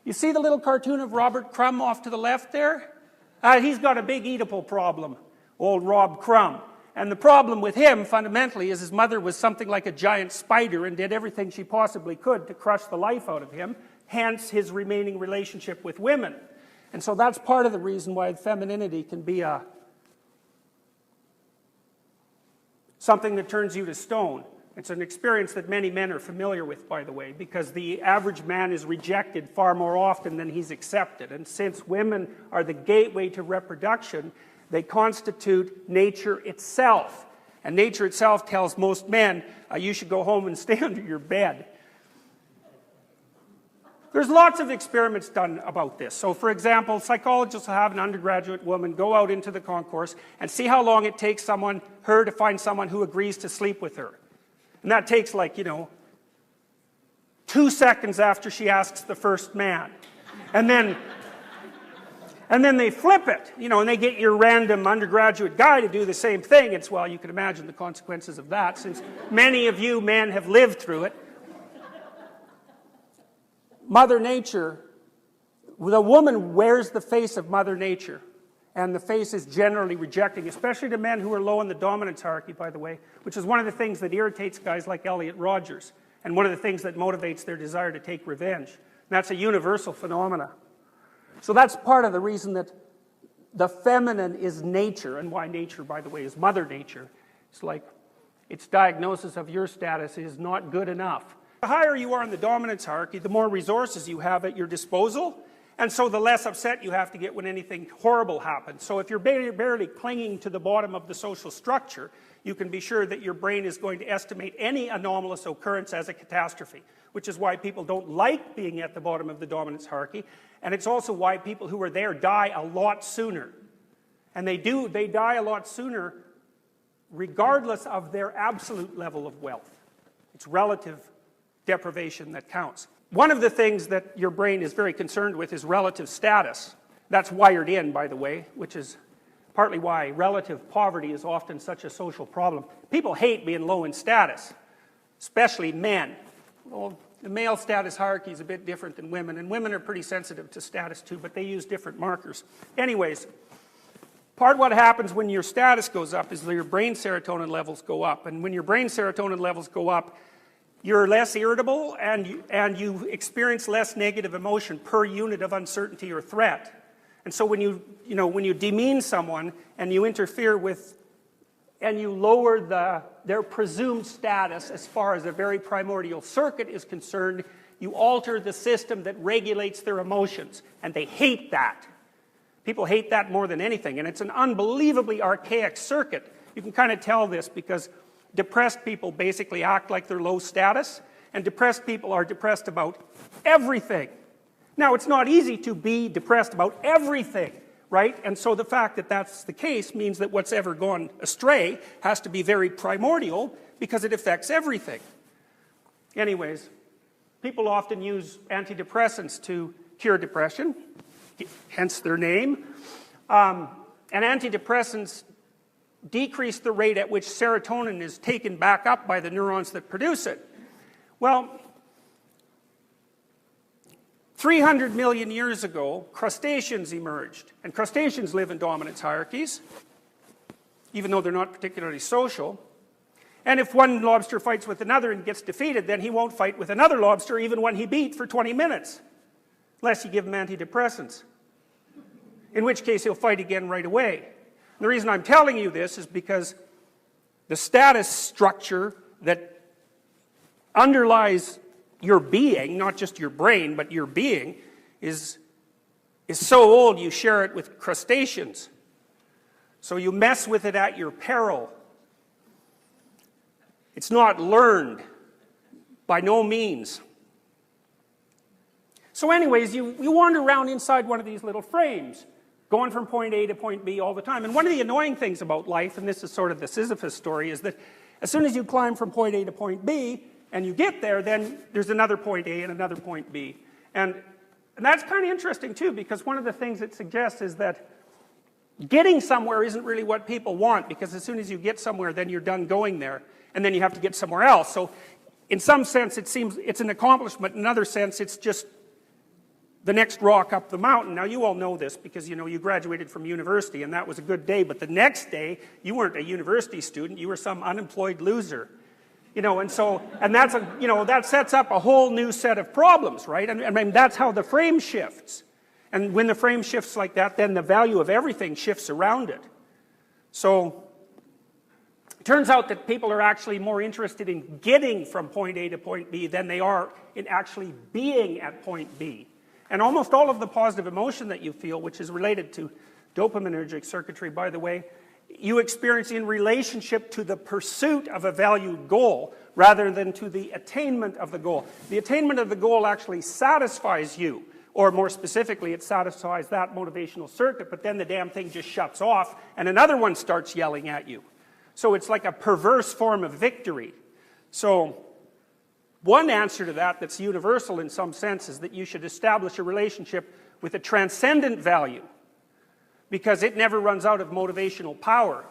You see the little cartoon of Robert Crumb off to the left there? He's got a big Oedipal problem, old Rob Crumb. And the problem with him, fundamentally, is his mother was something like a giant spider and did everything she possibly could to crush the life out of him, hence his remaining relationship with women. And so that's part of the reason why femininity can be something that turns you to stone. It's an experience that many men are familiar with, by the way, because the average man is rejected far more often than he's accepted. And since women are the gateway to reproduction, they constitute nature itself. And nature itself tells most men, you should go home and stay under your bed. There's lots of experiments done about this. So, for example, psychologists will have an undergraduate woman go out into the concourse and see how long it takes her to find someone who agrees to sleep with her. And that takes, like, 2 seconds after she asks the first man. And then they flip it, and they get your random undergraduate guy to do the same thing. It's, well, you can imagine the consequences of that, since many of you men have lived through it. Mother Nature, the woman wears the face of Mother Nature, and the face is generally rejecting, especially to men who are low in the dominance hierarchy, by the way, which is one of the things that irritates guys like Elliot Rodgers, and one of the things that motivates their desire to take revenge. And that's a universal phenomena. So that's part of the reason that the feminine is nature, and why nature, by the way, is Mother Nature. It's like its diagnosis of your status is not good enough. The higher you are in the dominance hierarchy, the more resources you have at your disposal, and so the less upset you have to get when anything horrible happens. So if you're barely clinging to the bottom of the social structure, you can be sure that your brain is going to estimate any anomalous occurrence as a catastrophe, which is why people don't like being at the bottom of the dominance hierarchy, and it's also why people who are there die a lot sooner. And they die a lot sooner regardless of their absolute level of wealth. It's relative deprivation that counts. One of the things that your brain is very concerned with is relative status. That's wired in, by the way, which is partly why relative poverty is often such a social problem. People hate being low in status, especially men. Well, the male status hierarchy is a bit different than women, and women are pretty sensitive to status too, but they use different markers. Anyways, part of what happens when your status goes up is that your brain serotonin levels go up, and when your brain serotonin levels go up, you're less irritable, and you experience less negative emotion per unit of uncertainty or threat. And so when you demean someone and you interfere with, and you lower their presumed status as far as a very primordial circuit is concerned, you alter the system that regulates their emotions, and they hate that. People hate that more than anything, and it's an unbelievably archaic circuit. You can kind of tell this because depressed people basically act like they're low status, and depressed people are depressed about everything. Now, it's not easy to be depressed about everything, right? And so the fact that that's the case means that what's ever gone astray has to be very primordial because it affects everything. Anyways, people often use antidepressants to cure depression, hence their name. And antidepressants decrease the rate at which serotonin is taken back up by the neurons that produce it. Well, 300 million years ago, crustaceans emerged. And crustaceans live in dominance hierarchies, even though they're not particularly social. And if one lobster fights with another and gets defeated, then he won't fight with another lobster even when he beat for 20 minutes, unless you give him antidepressants, in which case he'll fight again right away. The reason I'm telling you this is because the status structure that underlies your being, not just your brain, but your being, is so old you share it with crustaceans. So you mess with it at your peril. It's not learned, by no means. So anyways, you wander around inside one of these little frames, going from point A to point B all the time. And one of the annoying things about life, and this is sort of the Sisyphus story, is that as soon as you climb from point A to point B, and you get there, then there's another point A and another point B. And that's kind of interesting too, because one of the things it suggests is that getting somewhere isn't really what people want, because as soon as you get somewhere, then you're done going there, and then you have to get somewhere else. So in some sense, it seems it's an accomplishment. In another sense, it's just the next rock up the mountain. Now you all know this because you graduated from university and that was a good day, but the next day you weren't a university student, you were some unemployed loser. And that's that sets up a whole new set of problems, right? I mean, that's how the frame shifts. And when the frame shifts like that, then the value of everything shifts around it. So it turns out that people are actually more interested in getting from point A to point B than they are in actually being at point B. And almost all of the positive emotion that you feel, which is related to dopaminergic circuitry, by the way, you experience in relationship to the pursuit of a valued goal rather than to the attainment of the goal. The attainment of the goal actually satisfies you, or more specifically, it satisfies that motivational circuit, but then the damn thing just shuts off and another one starts yelling at you. So it's like a perverse form of victory. So one answer to that that's universal in some sense is that you should establish a relationship with a transcendent value, because it never runs out of motivational power.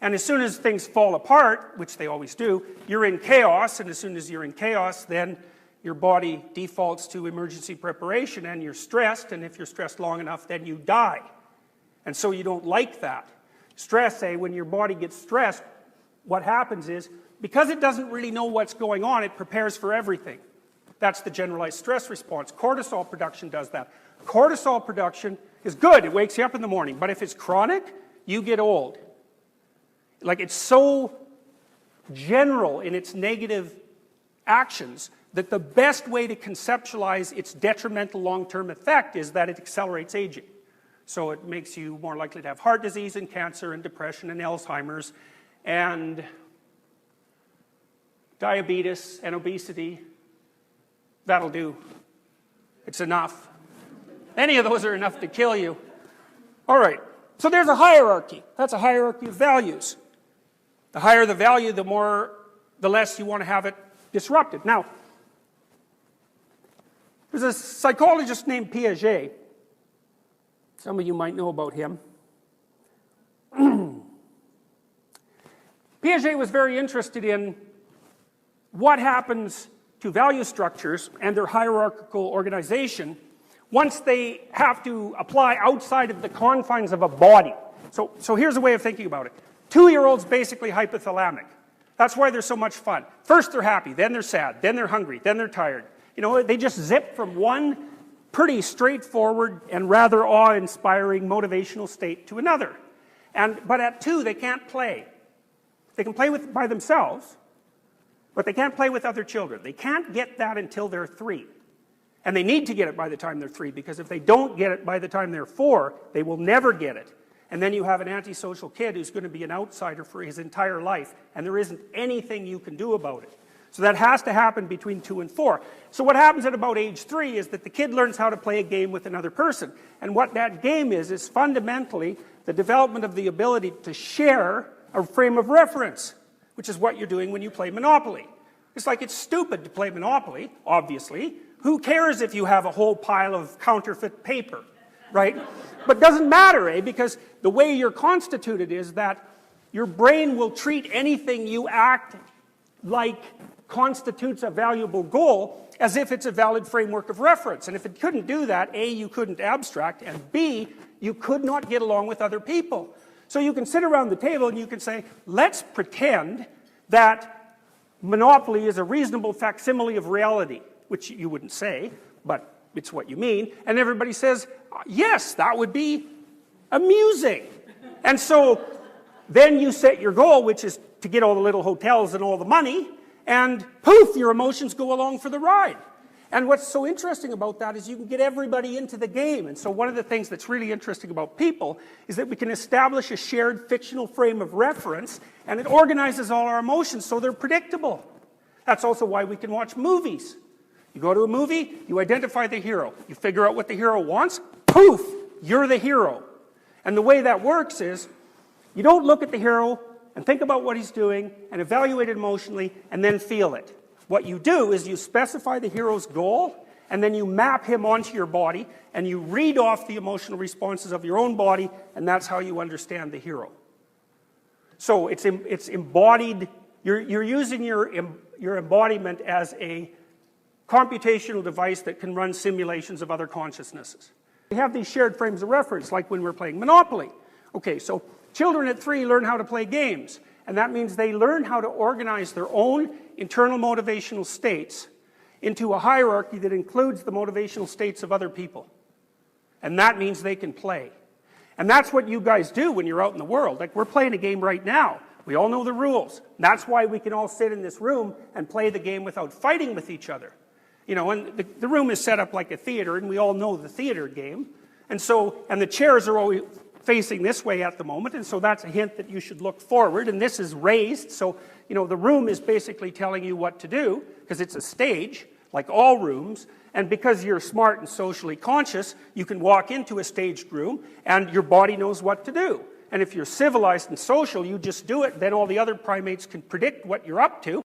And as soon as things fall apart, which they always do, you're in chaos, and as soon as you're in chaos, then your body defaults to emergency preparation and you're stressed, and if you're stressed long enough, then you die. And so you don't like that. Stress, when your body gets stressed, what happens is, because it doesn't really know what's going on, it prepares for everything. That's the generalized stress response. Cortisol production does that. Cortisol production is good, it wakes you up in the morning, but if it's chronic, you get old. Like, it's so general in its negative actions that the best way to conceptualize its detrimental long-term effect is that it accelerates aging. So it makes you more likely to have heart disease and cancer and depression and Alzheimer's and diabetes and obesity. That'll do. It's enough. Any of those are enough to kill you. All right, so there's a hierarchy. That's a hierarchy of values. The higher the value, the less you want to have it disrupted. Now, there's a psychologist named Piaget. Some of you might know about him. Piaget was very interested in what happens to value structures and their hierarchical organization once they have to apply outside of the confines of a body. So here's a way of thinking about it. 2-year-olds basically hypothalamic. That's why they're so much fun. First they're happy, then they're sad, then they're hungry, then they're tired. They just zip from one pretty straightforward and rather awe-inspiring motivational state to another. But at 2, they can't play. They can play by themselves, but they can't play with other children. They can't get that until they're 3. And they need to get it by the time they're 3, because if they don't get it by the time they're 4, they will never get it. And then you have an antisocial kid who's going to be an outsider for his entire life, and there isn't anything you can do about it. So that has to happen between 2 and 4. So what happens at about age 3 is that the kid learns how to play a game with another person. And what that game is fundamentally the development of the ability to share a frame of reference, which is what you're doing when you play Monopoly. It's like, it's stupid to play Monopoly, obviously. Who cares if you have a whole pile of counterfeit paper, right? But it doesn't matter, because the way you're constituted is that your brain will treat anything you act like constitutes a valuable goal as if it's a valid framework of reference. And if it couldn't do that, A, you couldn't abstract, and B, you could not get along with other people. So you can sit around the table and you can say, let's pretend that Monopoly is a reasonable facsimile of reality, which you wouldn't say, but it's what you mean. And everybody says, yes, that would be amusing. And so then you set your goal, which is to get all the little hotels and all the money, and poof, your emotions go along for the ride. And what's so interesting about that is you can get everybody into the game. And so one of the things that's really interesting about people is that we can establish a shared fictional frame of reference, and it organizes all our emotions so they're predictable. That's also why we can watch movies. You go to a movie, you identify the hero, you figure out what the hero wants, poof, you're the hero. And the way that works is, you don't look at the hero and think about what he's doing and evaluate it emotionally and then feel it. What you do is you specify the hero's goal, and then you map him onto your body, and you read off the emotional responses of your own body, and that's how you understand the hero. So it's embodied, you're using your embodiment as a computational device that can run simulations of other consciousnesses. We have these shared frames of reference, like when we're playing Monopoly. Okay, so children at 3 learn how to play games, and that means they learn how to organize their own internal motivational states into a hierarchy that includes the motivational states of other people. And that means they can play. And that's what you guys do when you're out in the world. Like, we're playing a game right now. We all know the rules. That's why we can all sit in this room and play the game without fighting with each other. You know, and the room is set up like a theater, and we all know the theater game. And the chairs are always facing this way at the moment, and so that's a hint that you should look forward, and this is raised, so, you know, the room is basically telling you what to do, because it's a stage, like all rooms, and because you're smart and socially conscious, you can walk into a staged room, and your body knows what to do. And if you're civilized and social, you just do it, then all the other primates can predict what you're up to,